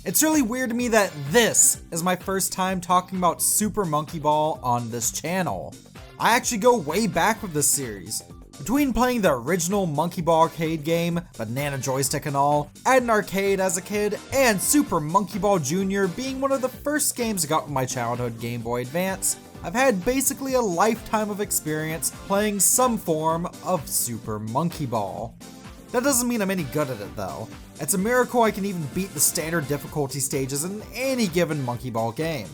It's really weird to me that this is my first time talking about Super Monkey Ball on this channel. I actually go way back with this series. Between playing the original Monkey Ball arcade game, Banana Joystick and all, at an arcade as a kid, and Super Monkey Ball Jr. being one of the first games I got with my childhood Game Boy Advance, I've had basically a lifetime of experience playing some form of Super Monkey Ball. That doesn't mean I'm any good at it though. It's a miracle I can even beat the standard difficulty stages in any given Monkey Ball game.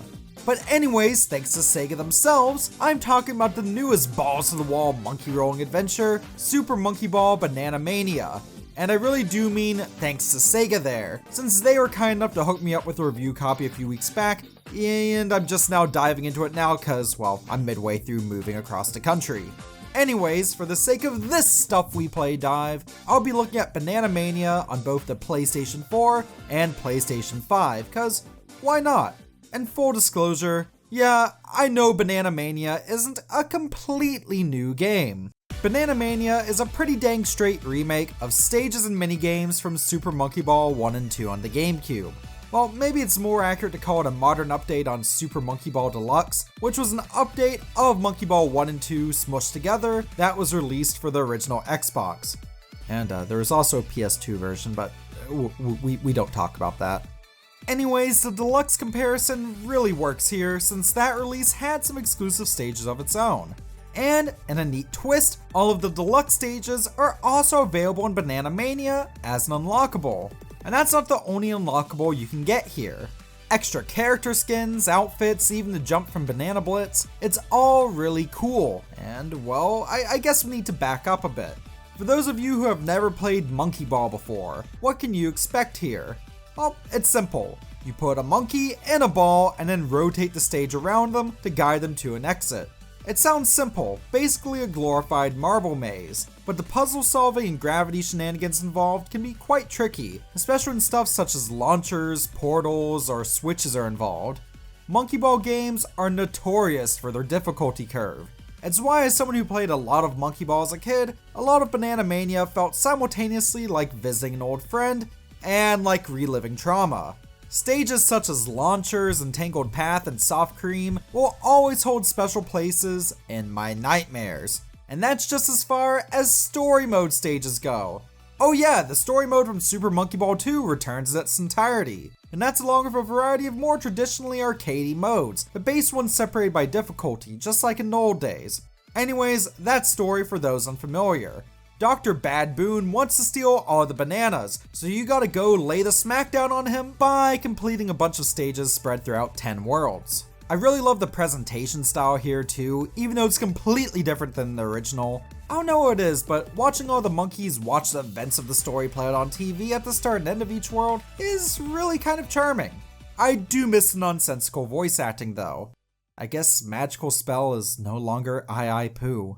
But anyways, thanks to Sega themselves, I'm talking about the newest balls to the wall monkey rolling adventure, Super Monkey Ball Banana Mania. And I really do mean thanks to Sega there, since they were kind enough to hook me up with a review copy a few weeks back, and I'm just now diving into it now cause, well, I'm midway through moving across the country. Anyways, for the sake of this Stuff We Play dive, I'll be looking at Banana Mania on both the PlayStation 4 and PlayStation 5, cause why not? And full disclosure, yeah, I know Banana Mania isn't a completely new game. Banana Mania is a pretty dang straight remake of stages and minigames from Super Monkey Ball 1 and 2 on the GameCube. Well, maybe it's more accurate to call it a modern update on Super Monkey Ball Deluxe, which was an update of Monkey Ball 1 and 2 smushed together that was released for the original Xbox. And there was also a PS2 version, but we don't talk about that. Anyways, the Deluxe comparison really works here since that release had some exclusive stages of its own. And, in a neat twist, all of the Deluxe stages are also available in Banana Mania as an unlockable. And that's not the only unlockable you can get here. Extra character skins, outfits, even the jump from Banana Blitz, it's all really cool. And well, I guess we need to back up a bit. For those of you who have never played Monkey Ball before, what can you expect here? Well, it's simple. You put a monkey in a ball and then rotate the stage around them to guide them to an exit. It sounds simple, basically a glorified marble maze, but the puzzle solving and gravity shenanigans involved can be quite tricky, especially when stuff such as launchers, portals, or switches are involved. Monkey Ball games are notorious for their difficulty curve. It's why, as someone who played a lot of Monkey Ball as a kid, a lot of Banana Mania felt simultaneously like visiting an old friend and like reliving trauma. Stages such as Launchers, Entangled Path, and Soft Cream will always hold special places in my nightmares. And that's just as far as story mode stages go. Oh yeah, the story mode from Super Monkey Ball 2 returns in its entirety. And that's along with a variety of more traditionally arcadey modes, the base ones separated by difficulty, just like in the old days. Anyways, that's story for those unfamiliar. Dr. Bad Boon wants to steal all the bananas, so you gotta go lay the smackdown on him by completing a bunch of stages spread throughout 10 worlds. I really love the presentation style here too, even though it's completely different than the original. I don't know what it is, but watching all the monkeys watch the events of the story play out on TV at the start and end of each world is really kind of charming. I do miss the nonsensical voice acting though. I guess magical spell is no longer I Poo.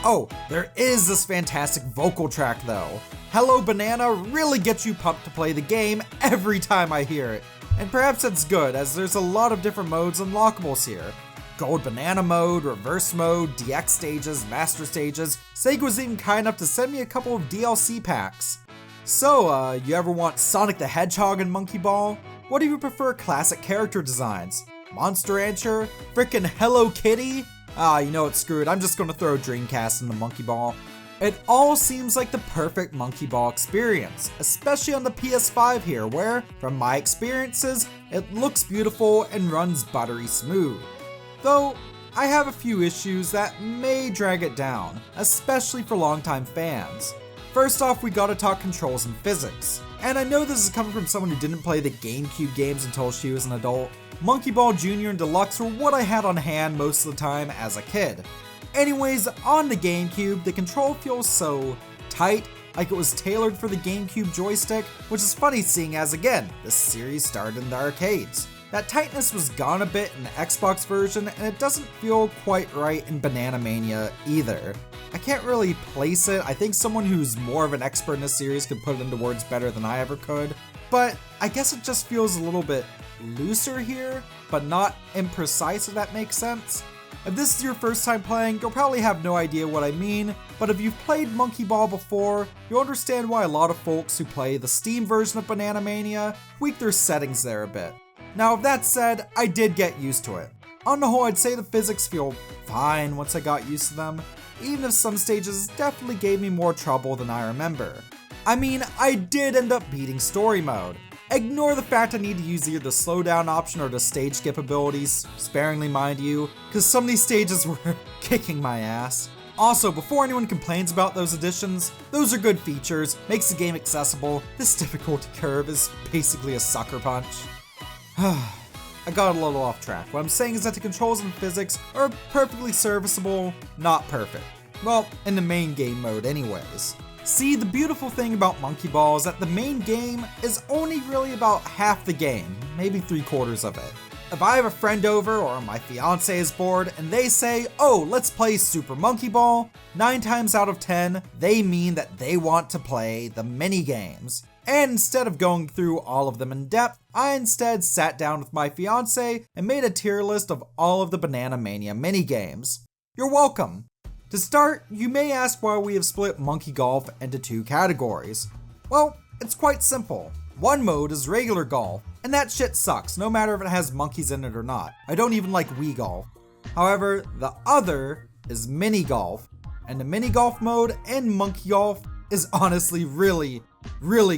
Oh, there is this fantastic vocal track though. Hello Banana really gets you pumped to play the game every time I hear it. And perhaps that's good, as there's a lot of different modes unlockables here. Gold Banana mode, reverse mode, DX stages, master stages. Sega was even kind enough to send me a couple of DLC packs. So, you ever want Sonic the Hedgehog in Monkey Ball? What do you prefer classic character designs? Monster Rancher? Frickin' Hello Kitty? You know what, screw it, I'm just gonna throw Dreamcast in the Monkey Ball. It all seems like the perfect Monkey Ball experience, especially on the PS5 here where, from my experiences, it looks beautiful and runs buttery smooth. Though, I have a few issues that may drag it down, especially for longtime fans. First off, we gotta talk controls and physics. And I know this is coming from someone who didn't play the GameCube games until she was an adult. Monkey Ball Jr. and Deluxe were what I had on hand most of the time as a kid. Anyways, on the GameCube, the control feels so tight, like it was tailored for the GameCube joystick, which is funny seeing as, again, this series started in the arcades. That tightness was gone a bit in the Xbox version, and it doesn't feel quite right in Banana Mania either. I can't really place it. I think someone who's more of an expert in this series could put it into words better than I ever could, but I guess it just feels a little bit looser here, but not imprecise, if that makes sense. If this is your first time playing, you'll probably have no idea what I mean, but if you've played Monkey Ball before, you'll understand why a lot of folks who play the Steam version of Banana Mania tweak their settings there a bit. Now, with that said, I did get used to it. On the whole, I'd say the physics feel fine once I got used to them, even if some stages definitely gave me more trouble than I remember. I mean, I did end up beating story mode. Ignore the fact I need to use either the slowdown option or the stage skip abilities, sparingly mind you, because some of these stages were kicking my ass. Also, before anyone complains about those additions, those are good features, makes the game accessible. This difficulty curve is basically a sucker punch. I got a little off track. What I'm saying is that the controls and physics are perfectly serviceable, not perfect. Well, in the main game mode anyways. See, the beautiful thing about Monkey Ball is that the main game is only really about half the game, maybe 3/4 of it. If I have a friend over or my fiance is bored and they say, oh, let's play Super Monkey Ball, 9 times out of 10, they mean that they want to play the mini games. And instead of going through all of them in depth, I instead sat down with my fiance and made a tier list of all of the Banana Mania mini games. You're welcome. To start, you may ask why we have split Monkey Golf into 2 categories. Well, it's quite simple. One mode is regular golf, and that shit sucks no matter if it has monkeys in it or not. I don't even like Wii Golf. However, the other is mini golf, and the mini golf mode in Monkey Golf is honestly really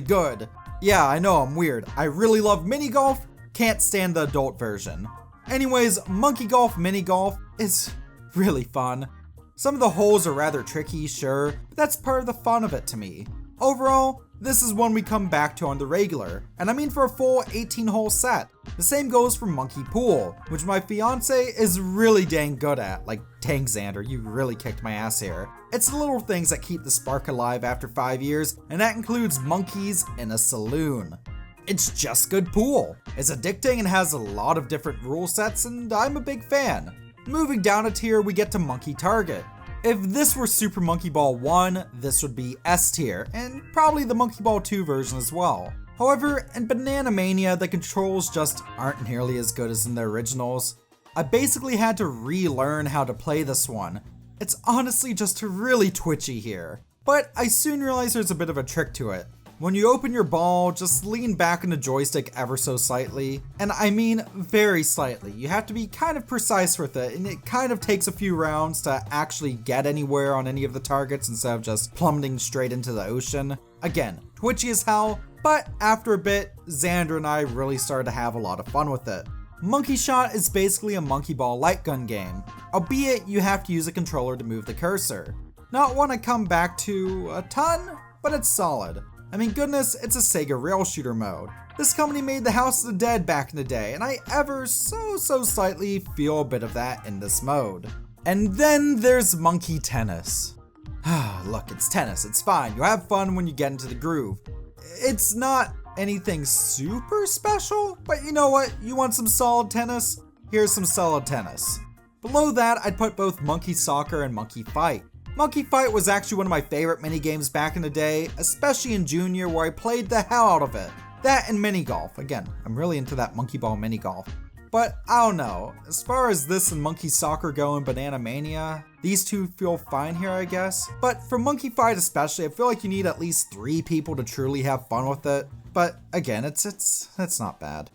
good. Yeah, I know I'm weird. I really love mini golf, can't stand the adult version. Anyways, Monkey Golf mini golf is really fun. Some of the holes are rather tricky, sure, but that's part of the fun of it to me. Overall, this is one we come back to on the regular, and I mean for a full 18-hole set. The same goes for Monkey Pool, which my fiance is really dang good at. Like, dang Xander, you really kicked my ass here. It's the little things that keep the spark alive after 5 years, and that includes monkeys in a saloon. It's just good pool. It's addicting and has a lot of different rule sets, and I'm a big fan. Moving down a tier, we get to Monkey Target. If this were Super Monkey Ball 1, this would be S tier, and probably the Monkey Ball 2 version as well. However, in Banana Mania, the controls just aren't nearly as good as in the originals. I basically had to relearn how to play this one. It's honestly just really twitchy here, but I soon realized there's a bit of a trick to it. When you open your ball, just lean back on the joystick ever so slightly, and I mean very slightly. You have to be kind of precise with it, and it kind of takes a few rounds to actually get anywhere on any of the targets instead of just plummeting straight into the ocean. Again, twitchy as hell, but after a bit, Xander and I really started to have a lot of fun with it. Monkey Shot is basically a Monkey Ball light gun game, albeit you have to use a controller to move the cursor. Not one I come back to a ton, but it's solid. I mean, goodness, it's a Sega rail shooter mode. This company made the House of the Dead back in the day, and I ever so slightly feel a bit of that in this mode. And then there's Monkey Tennis. Look, it's tennis, it's fine. You have fun when you get into the groove. It's not anything super special, but you know what? You want some solid tennis? Here's some solid tennis. Below that, I'd put both Monkey Soccer and Monkey Fight. Monkey Fight was actually one of my favorite minigames back in the day, especially in Junior where I played the hell out of it. That and mini golf. Again, I'm really into that Monkey Ball mini golf. But I don't know, as far as this and Monkey Soccer go in Banana Mania, these two feel fine here I guess. But for Monkey Fight especially, I feel like you need at least 3 people to truly have fun with it. But again, it's not bad.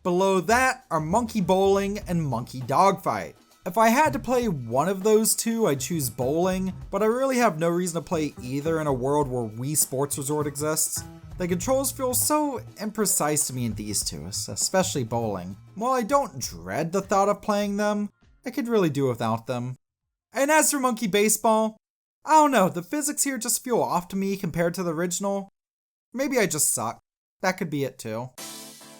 Below that are Monkey Bowling and Monkey Dogfight. If I had to play one of those two, I'd choose bowling, but I really have no reason to play either in a world where Wii Sports Resort exists. The controls feel so imprecise to me in these two, especially bowling. While I don't dread the thought of playing them, I could really do without them. And as for Monkey Baseball, I don't know, the physics here just feel off to me compared to the original. Maybe I just suck. That could be it too.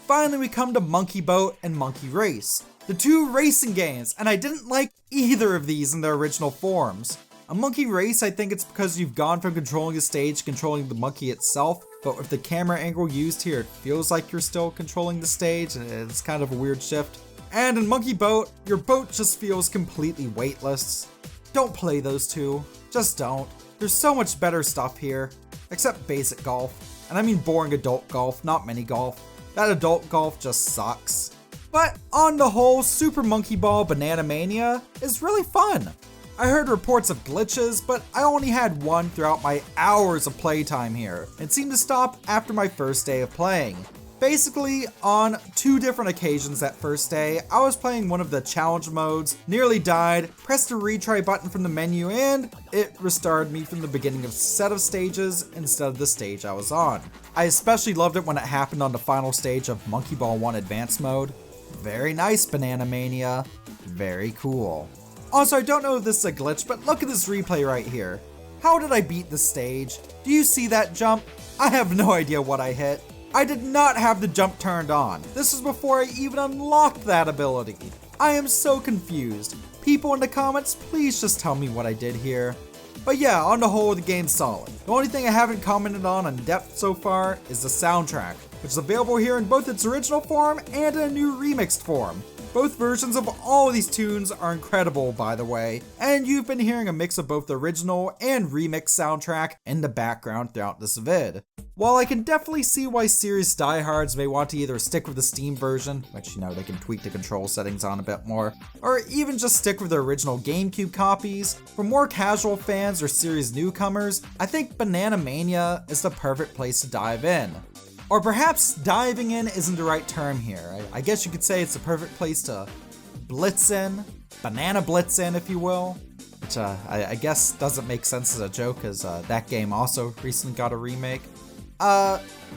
Finally, we come to Monkey Boat and Monkey Race, the 2 racing games, and I didn't like either of these in their original forms. A Monkey Race, I think it's because you've gone from controlling the stage to controlling the monkey itself, but with the camera angle used here, it feels like you're still controlling the stage, and it's kind of a weird shift. And in Monkey Boat, your boat just feels completely weightless. Don't play those two, just don't. There's so much better stuff here, except basic golf. And I mean boring adult golf, not mini golf. That adult golf just sucks. But on the whole, Super Monkey Ball Banana Mania is really fun. I heard reports of glitches, but I only had one throughout my hours of playtime here, and seemed to stop after my first day of playing. Basically, on 2 different occasions that first day, I was playing one of the challenge modes, nearly died, pressed the retry button from the menu, and it restarted me from the beginning of a set of stages instead of the stage I was on. I especially loved it when it happened on the final stage of Monkey Ball 1 Advanced Mode. Very nice, Banana Mania. Very cool. Also, I don't know if this is a glitch, but look at this replay right here. How did I beat the stage? Do you see that jump? I have no idea what I hit. I did not have the jump turned on. This was before I even unlocked that ability. I am so confused. People in the comments, please just tell me what I did here. But yeah, on the whole, the game's solid. The only thing I haven't commented on in depth so far is the soundtrack, which is available here in both its original form and in a new remixed form. Both versions of all of these tunes are incredible, by the way, and you've been hearing a mix of both the original and remix soundtrack in the background throughout this vid. While I can definitely see why serious diehards may want to either stick with the Steam version, which they can tweak the control settings on a bit more, or even just stick with the original GameCube copies, for more casual fans or series newcomers, I think Banana Mania is the perfect place to dive in. Or perhaps diving in isn't the right term here. I guess you could say it's the perfect place to blitz in, banana blitz in if you will, which I guess doesn't make sense as a joke because that game also recently got a remake.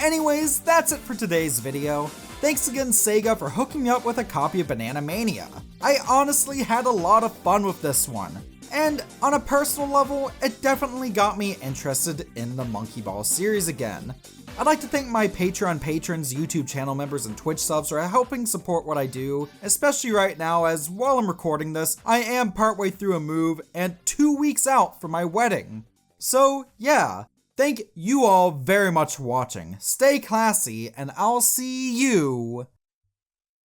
Anyways, that's it for today's video. Thanks again Sega for hooking me up with a copy of Banana Mania. I honestly had a lot of fun with this one. And on a personal level, it definitely got me interested in the Monkey Ball series again. I'd like to thank my Patreon patrons, YouTube channel members, and Twitch subs for helping support what I do, especially right now as while I'm recording this, I am partway through a move and 2 weeks out from my wedding. So yeah, thank you all very much for watching, stay classy, and I'll see you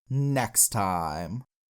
next time.